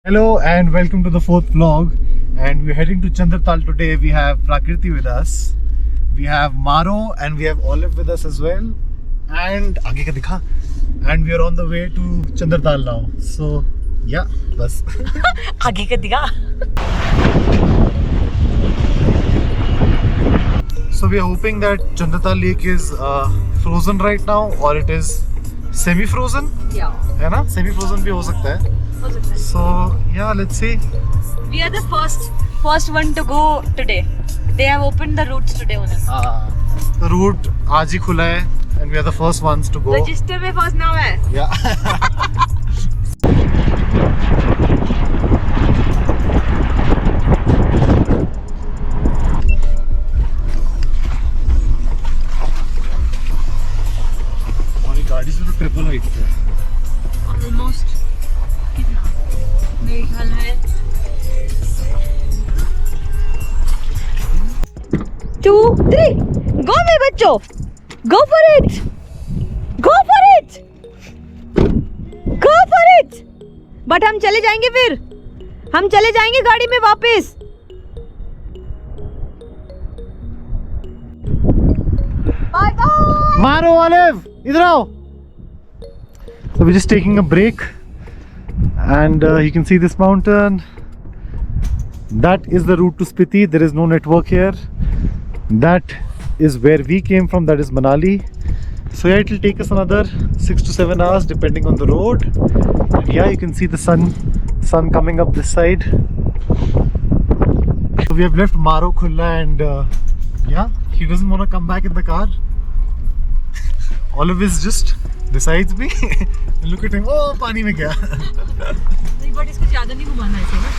Hello and welcome to the fourth vlog, and we're heading to Chandratal today. We have Prakriti with us, we have Maro, and we have Olive with us as well. And आगे का दिखा. And we are on the way to Chandratal now. So yeah, बस. आगे का दिखा. So we are hoping that Chandratal Lake is frozen right now, or it is semi-frozen. Yeah. है ना? Semi-frozen भी हो सकता है. So yeah, let's see. We are the first one to go today. They have opened the routes today only. The route आज ही खुला है, and we are the first ones to go. Register में first नाम है. Yeah. और ये गाड़ी से तो ट्रिपल हाइट है. Almost. कितना? मेरे ख्याल में 2, 3. Go मेरे बच्चों. Go for it. Go for it. Go for it. But हम चले जाएंगे फिर. हम चले जाएंगे गाड़ी में वापस. Bye bye. Maro, Olive, इधर आओ. So we're just taking a break, and you can see this mountain. That is the route to Spiti. There is no network here. That is where we came from. That is Manali. So yeah, it will take us another 6 to 7 hours depending on the road. And yeah, you can see the sun coming up this side. So we have left Maro Khulla, and yeah, he doesn't want to come back in the car. Olive is just besides me. Look at him. Oh, पानी में गया. नहीं, but इसको ज़्यादा नहीं घुमाना ऐसे ना.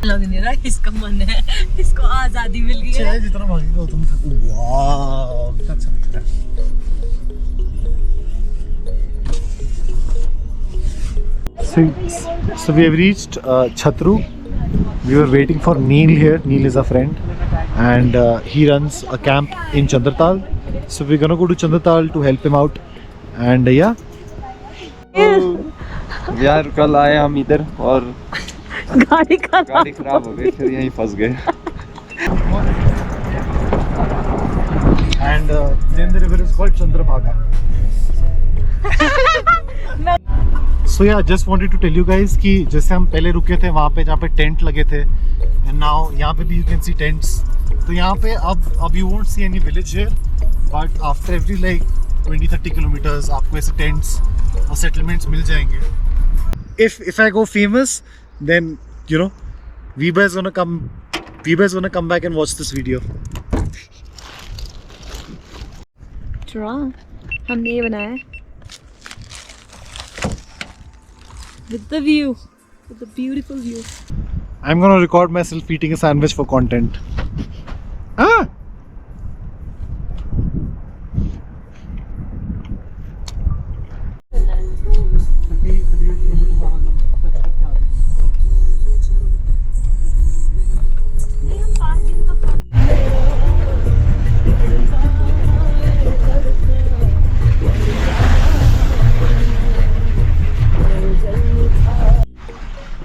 लग नहीं रहा, इसका मन है, इसको आज़ादी मिल गई है. जितना भागेगा उतना. वाह, कितना अच्छा दिख रहा है. So we have reached Chhatru. We were waiting for Neil here. Neil is a friend, and he runs a camp in Chandratal. So we're gonna go to Chandratal to help him out, and yeah. यार कल आए हम इधर और गाड़ी खराब हो गई, फिर यहीं फंस गए. And then the river is called Chandrabhaga. So yeah, just wanted to tell you guys कि जैसे हम पहले रुके थे वहाँ पे जहाँ पे टेंट लगे थे, and now यहाँ पे भी you can see tents. तो यहाँ पे अब you won't see any village here, but after every like 20-30 kilometers आपको ऐसे tents और settlements मिल जाएंगे. If I go famous, then you know Viba is gonna come back and watch this video. हमने ये बनाया है with the view, with the beautiful view. I'm gonna record myself eating a sandwich for content. Ah!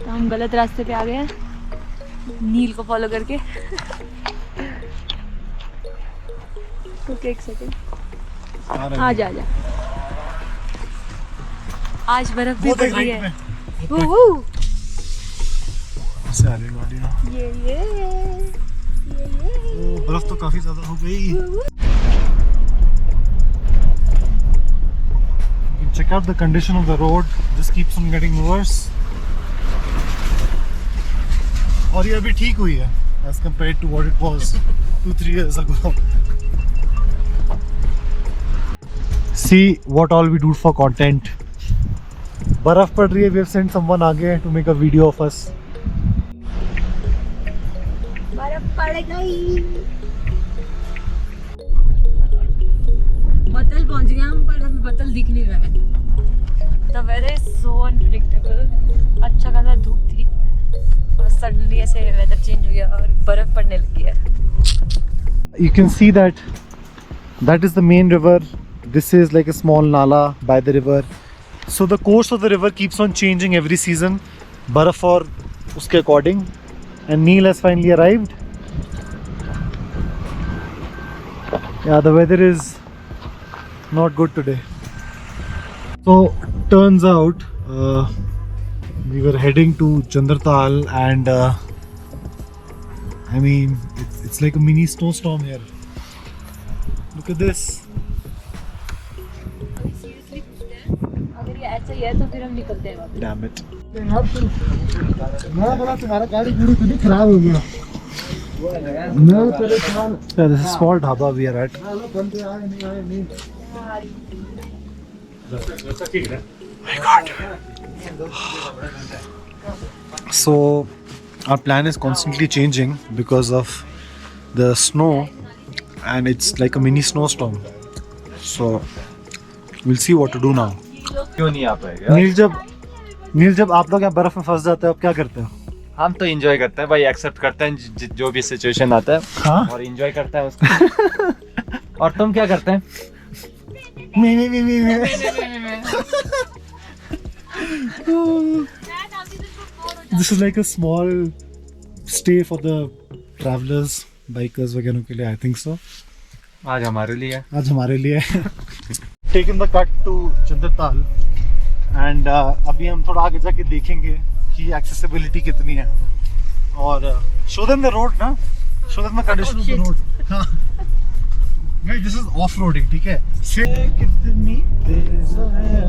हम गलत रास्ते पे आ गए हैं नील को फॉलो करके. ओके, एक सेकंड. आ जा. आज बर्फ भी पड़ रही है. सारे गाड़ियाँ. ये बर्फ तो काफी ज्यादा हो गई. You can check out the condition of the road. Just keeps on getting worse. और ये अभी ठीक हुई है as compared to what it was 2-3 years ago. See what all we do for content. बर्फ पड़ रही है. We have sent someone आगे to make a video of us. बर्फ पड़ गई. बतल पहुंच गए हम, पर हमें बतल दिख नहीं रहा है. The weather is so unpredictable. अच्छा खासा धूप थी और सडनली ऐसे वेदर चेंज हो गया और बर्फ पड़ने लगी है. You can see that is the main river. This is like a small nala by the river, So the course of the river keeps on changing every season, बर्फ और उसके according. And Neil has finally arrived. Yeah, the weather is not good today. So turns out we were heading to Chandratal, and I mean it's like a mini snowstorm here. Look at this. अगर ये ऐसा ही है तो फिर हम निकलते हैं वापस। Damn it. तुम्हारा गाड़ी पूरी खुद खराब हो गया। Yeah, this is a small dhaba we are at. My God. So our plan is constantly changing because of the snow, and it's like a mini snowstorm. So we'll see what to do now. क्यों नहीं आ पाएगा? नील जब आप लोग यहाँ बर्फ में फंस जाते हो आप क्या करते हो? हम तो एंजॉय करते हैं भाई, एक्सेप्ट करते हैं जो भी सिचुएशन आता है। हाँ? और एंजॉय करते हैं उसको। और तुम क्या करते हैं? This is like a small stay for the travelers, bikers वगैरह के लिए, I think so. आज हमारे लिए। आज हमारे लिए taken the cut to Chandratal, and अभी हम थोड़ा आगे जाके देखेंगे कि accessibility कितनी है, और show them the road ना, show them the condition of the road. हाँ भाई, this is off roading, ठीक है? कितनी तेज है।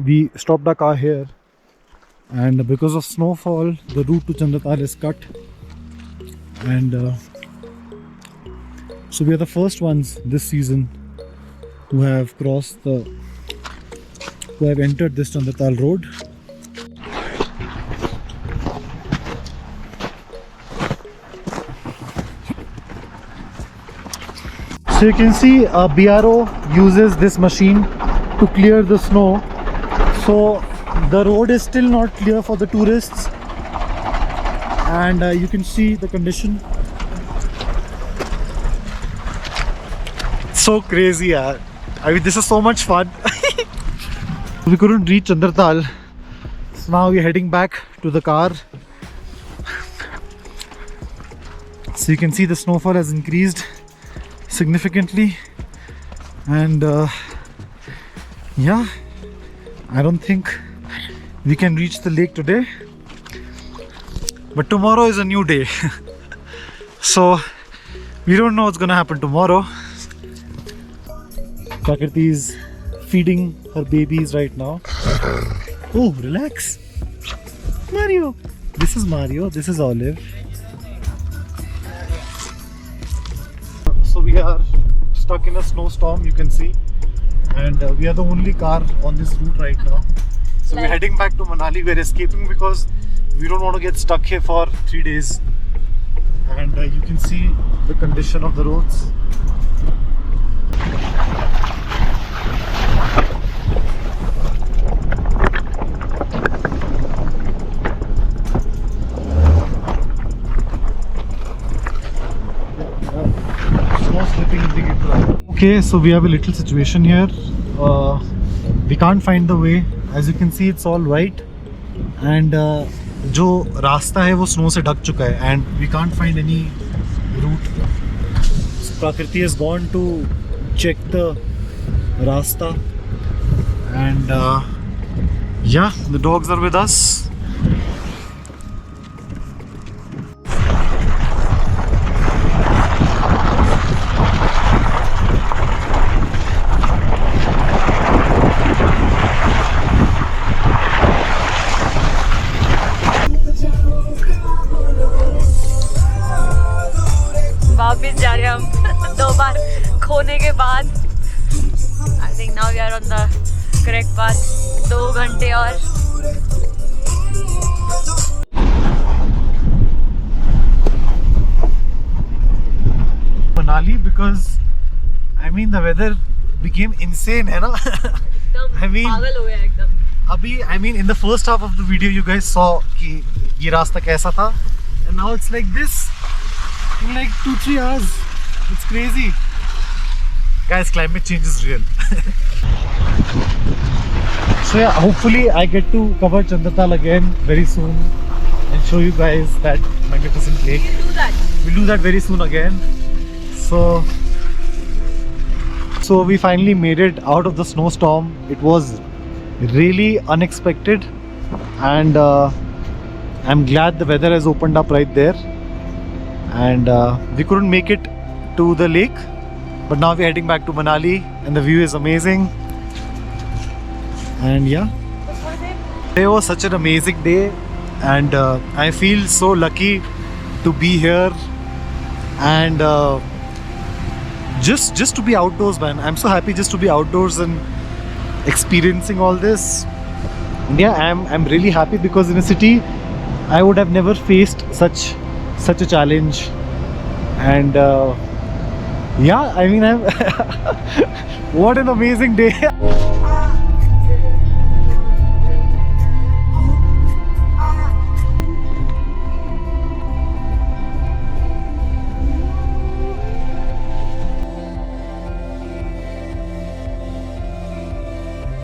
We stopped our car here, and because of snowfall the route to Chandratal is cut, and so we are the first ones this season who have entered this Chandratal road. So you can see BRO uses this machine to clear the snow. So the road is still not clear for the tourists, and you can see the condition. So crazy, yaar. I mean, this is so much fun. We couldn't reach Chandratal, so now we're heading back to the car. So you can see the snowfall has increased significantly, and yeah, I don't think we can reach the lake today, but tomorrow is a new day. So we don't know what's gonna happen tomorrow. Prakriti is feeding her babies right now. Oh, relax. Mario. This is Mario, this is Olive. So we are stuck in a snowstorm, you can see, and we are the only car on this route right now. So we're heading back to Manali. We're escaping because we don't want to get stuck here for 3 days, and you can see the condition of the roads. Okay, so we have a little situation here. We can't find the way. As you can see, it's all white, and जो रास्ता है वो snow से ढक चुका है, and we can't find any route. So Prakriti has gone to check the rasta, and yeah, the dogs are with us. वापस जा रहे हैं हम 2 बार खोने के बाद। I think now we are on the correct path. 2 घंटे और। Manali, because I mean the weather became insane, है ना? I mean, पागल हो गया एकदम। अभी I mean in the first half of the video you guys saw कि ये रास्ता कैसा था, and now it's like this in like 2-3 hours. It's crazy. Guys, climate change is real. So yeah, hopefully I get to cover Chandatal again very soon and show you guys that magnificent lake. Do that. We'll do that very soon again. So we finally made it out of the snowstorm. It was really unexpected, and I'm glad the weather has opened up right there. And we couldn't make it to the lake, but now we're heading back to Manali, and the view is amazing. And yeah, it was such an amazing day, and I feel so lucky to be here, and just to be outdoors, man. I'm so happy just to be outdoors and experiencing all this. And yeah, I'm really happy, because in a city I would have never faced such a challenge. And yeah, I mean, what an amazing day.